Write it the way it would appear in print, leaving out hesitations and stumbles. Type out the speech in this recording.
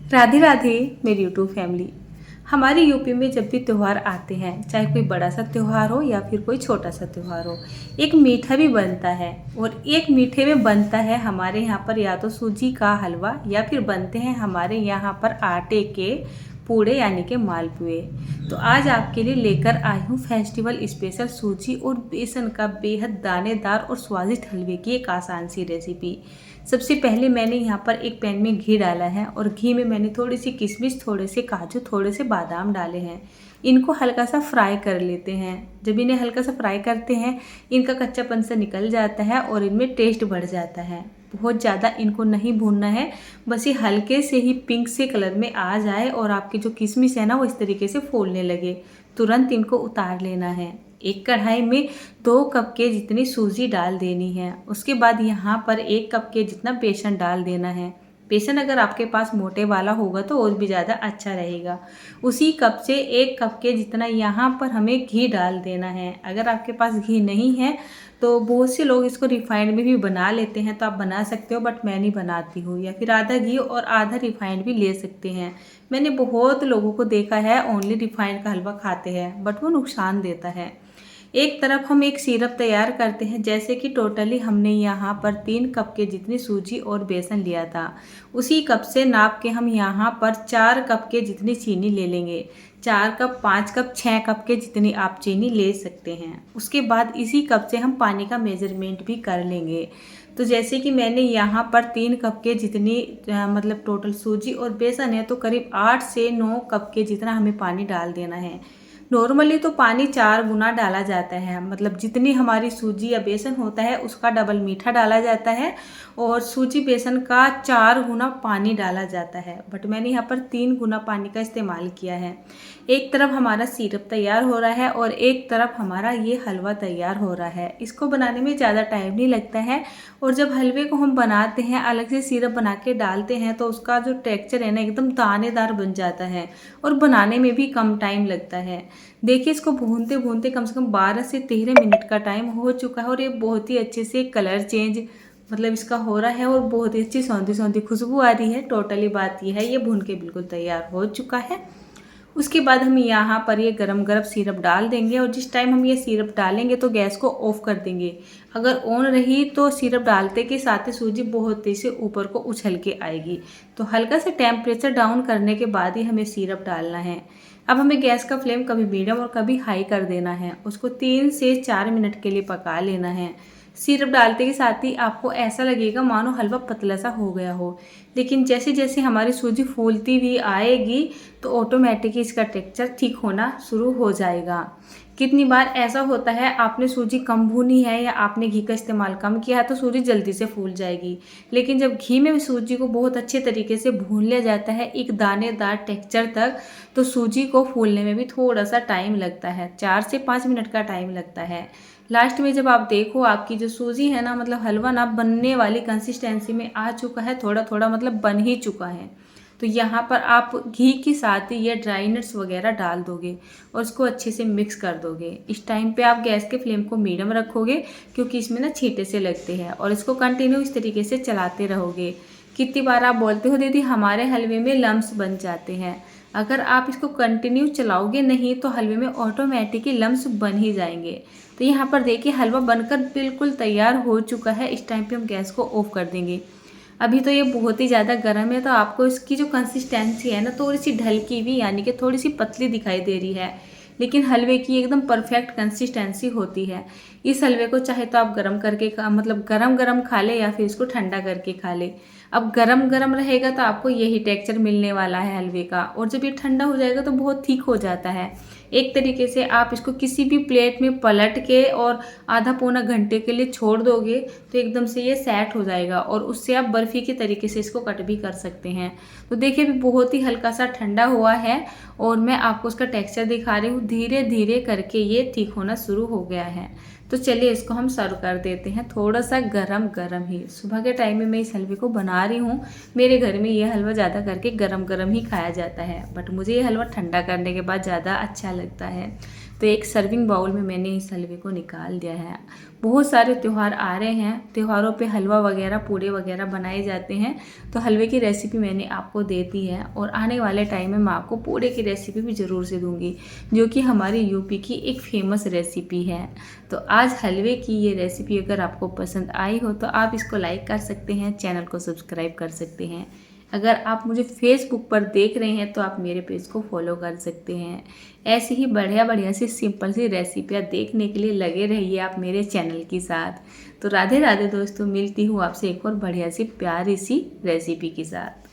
राधे राधे मेरी YouTube family. हमारे UP में जब भी त्यौहार आते हैं, चाहे कोई बड़ा सा त्यौहार हो या फिर कोई छोटा सा त्यौहार हो, एक मीठा भी बनता है। और एक मीठे में बनता है हमारे यहाँ पर या तो सूजी का हलवा या फिर बनते हैं हमारे यहाँ पर आटे के पूड़े यानी कि मालपुए। तो आज आपके लिए लेकर आई हूँ फेस्टिवल स्पेशल सूजी और बेसन का बेहद दानेदार और स्वादिष्ट हलवे की एक आसान सी रेसिपी। सबसे पहले मैंने यहाँ पर एक पैन में घी डाला है और घी में मैंने थोड़ी सी किशमिश, थोड़े से काजू, थोड़े से बादाम डाले हैं। इनको हल्का सा फ्राई कर लेते हैं। जब इन्हें हल्का सा फ्राई करते हैं, इनका कच्चापन सा निकल जाता है और इनमें टेस्ट बढ़ जाता है। बहुत ज़्यादा इनको नहीं भूनना है, बस ये हल्के से ही पिंक से कलर में आ जाए और आपकी जो किशमिश है ना वो इस तरीके से फूलने लगे, तुरंत इनको उतार लेना है। एक कढ़ाई में 2 कप के जितनी सूजी डाल देनी है। उसके बाद यहाँ पर 1 कप के जितना बेसन डाल देना है। बेसन अगर आपके पास मोटे वाला होगा तो और भी ज़्यादा अच्छा रहेगा। उसी कप से 1 कप के जितना यहाँ पर हमें घी डाल देना है। अगर आपके पास घी नहीं है तो बहुत से लोग इसको रिफाइंड में भी बना लेते हैं, तो आप बना सकते हो, बट मैं नहीं बनाती हूँ। या फिर आधा घी और आधा रिफाइंड भी ले सकते हैं। मैंने बहुत लोगों को देखा है ओनली रिफाइंड का हलवा खाते हैं, बट वो नुकसान देता है। एक तरफ हम एक सिरप तैयार करते हैं। जैसे कि टोटली हमने यहाँ पर 3 कप के जितनी सूजी और बेसन लिया था, उसी कप से नाप के हम यहाँ पर 4 कप के जितनी चीनी ले लेंगे। 4 कप, 5 कप, 6 कप के जितनी आप चीनी ले सकते हैं। उसके बाद इसी कप से हम पानी का मेजरमेंट भी कर लेंगे। तो जैसे कि मैंने यहाँ पर 3 कप के जितनी मतलब टोटल सूजी और बेसन है, तो करीब 8 से 9 कप के जितना हमें पानी डाल देना है। नॉर्मली तो पानी 4 गुना डाला जाता है, मतलब जितनी हमारी सूजी या बेसन होता है उसका डबल मीठा डाला जाता है और सूजी बेसन का 4 गुना पानी डाला जाता है। बट मैंने यहाँ पर 3 गुना पानी का इस्तेमाल किया है। एक तरफ हमारा सिरप तैयार हो रहा है और एक तरफ हमारा ये हलवा तैयार हो रहा है। इसको बनाने में ज़्यादा टाइम नहीं लगता है। और जब हलवे को हम बनाते हैं, अलग से सिरप बना के डालते हैं, तो उसका जो टेक्सचर है ना एकदम दानेदार बन जाता है और बनाने में भी कम टाइम लगता है। देखिए, इसको भूनते भूनते कम से कम 12 से 13 मिनट का टाइम हो चुका है और ये बहुत ही अच्छे से कलर चेंज मतलब इसका हो रहा है और बहुत ही अच्छी सौंधी सौंधी खुशबू आ रही है। टोटली बात यह है, ये भून के बिल्कुल तैयार हो चुका है। उसके बाद हम यहाँ पर ये गरम गरम सिरप डाल देंगे और जिस टाइम हम ये सिरप डालेंगे तो गैस को ऑफ कर देंगे। अगर ऑन रही तो सिरप डालते के साथ ही सूजी बहुत तेज़ी से ऊपर को उछल के आएगी। तो हल्का से टेम्परेचर डाउन करने के बाद ही हमें सिरप डालना है। अब हमें गैस का फ्लेम कभी मीडियम और कभी हाई कर देना है। उसको 3 से 4 मिनट के लिए पका लेना है। सिरप डालते के साथ ही आपको ऐसा लगेगा मानो हलवा पतला सा हो गया हो, लेकिन जैसे जैसे हमारी सूजी फूलती हुई आएगी तो ऑटोमेटिकली इसका टेक्सचर ठीक होना शुरू हो जाएगा। कितनी बार ऐसा होता है, आपने सूजी कम भूनी है या आपने घी का इस्तेमाल कम किया है तो सूजी जल्दी से फूल जाएगी। लेकिन जब घी में सूजी को बहुत अच्छे तरीके से भून लिया जाता है एक दानेदार टेक्सचर तक, तो सूजी को फूलने में भी थोड़ा सा टाइम लगता है, 4 से 5 मिनट का टाइम लगता है। लास्ट में जब आप देखो आपकी जो सूजी है ना, मतलब हलवा ना बनने वाली कंसिस्टेंसी में आ चुका है, थोड़ा थोड़ा मतलब बन ही चुका है, तो यहाँ पर आप घी के साथ ही ये ड्राई नट्स वगैरह डाल दोगे और उसको अच्छे से मिक्स कर दोगे। इस टाइम पे आप गैस के फ्लेम को मीडियम रखोगे क्योंकि इसमें ना छींटे से लगते हैं, और इसको कंटिन्यू इस तरीके से चलाते रहोगे। कितनी बार आप बोलते हो दीदी हमारे हलवे में लम्स बन जाते हैं, अगर आप इसको कंटिन्यू चलाओगे नहीं तो हलवे में ऑटोमेटिकली लम्स बन ही जाएंगे। तो यहाँ पर देखिए हलवा बनकर बिल्कुल तैयार हो चुका है। इस टाइम पे हम गैस को ऑफ कर देंगे। अभी तो ये बहुत ही ज़्यादा गर्म है, तो आपको इसकी जो कंसिस्टेंसी है ना थोड़ी सी ढलकी हुई यानी कि थोड़ी सी पतली दिखाई दे रही है, लेकिन हलवे की एकदम परफेक्ट कंसिस्टेंसी होती है। इस हलवे को चाहे तो आप गरम करके मतलब गरम गरम खा ले या फिर इसको ठंडा करके खा ले। अब गरम गरम रहेगा तो आपको यही टेक्सचर मिलने वाला है हलवे का, और जब ये ठंडा हो जाएगा तो बहुत ठीक हो जाता है। एक तरीके से आप इसको किसी भी प्लेट में पलट के और आधा पौना घंटे के लिए छोड़ दोगे तो एकदम से ये सेट हो जाएगा, और उससे आप बर्फ़ी के तरीके से इसको कट भी कर सकते हैं। तो देखिए अभी बहुत ही हल्का सा ठंडा हुआ है और मैं आपको उसका टेक्सचर दिखा रही हूँ। धीरे धीरे करके ये ठीक होना शुरू हो गया है। तो चलिए इसको हम सर्व कर देते हैं, थोड़ा सा गरम गरम ही। सुबह के टाइम में मैं इस हलवे को बना रही हूँ। मेरे घर में ये हलवा ज़्यादा करके गरम गरम ही खाया जाता है, बट मुझे ये हलवा ठंडा करने के बाद ज़्यादा अच्छा लगता है। तो एक सर्विंग बाउल में मैंने इस हलवे को निकाल दिया है। बहुत सारे त्यौहार आ रहे हैं, त्योहारों पे हलवा वगैरह पूड़े वगैरह बनाए जाते हैं, तो हलवे की रेसिपी मैंने आपको दे दी है और आने वाले टाइम में मैं आपको पूड़े की रेसिपी भी ज़रूर से दूंगी, जो कि हमारी यूपी की एक फेमस रेसिपी है। तो आज हलवे की ये रेसिपी अगर आपको पसंद आई हो तो आप इसको लाइक कर सकते हैं, चैनल को सब्सक्राइब कर सकते हैं। अगर आप मुझे फेसबुक पर देख रहे हैं तो आप मेरे पेज को फॉलो कर सकते हैं। ऐसी ही बढ़िया बढ़िया सी सिंपल सी रेसिपियाँ देखने के लिए लगे रहिए आप मेरे चैनल के साथ। तो राधे राधे दोस्तों, मिलती हूँ आपसे एक और बढ़िया सी प्यारी सी रेसिपी के साथ।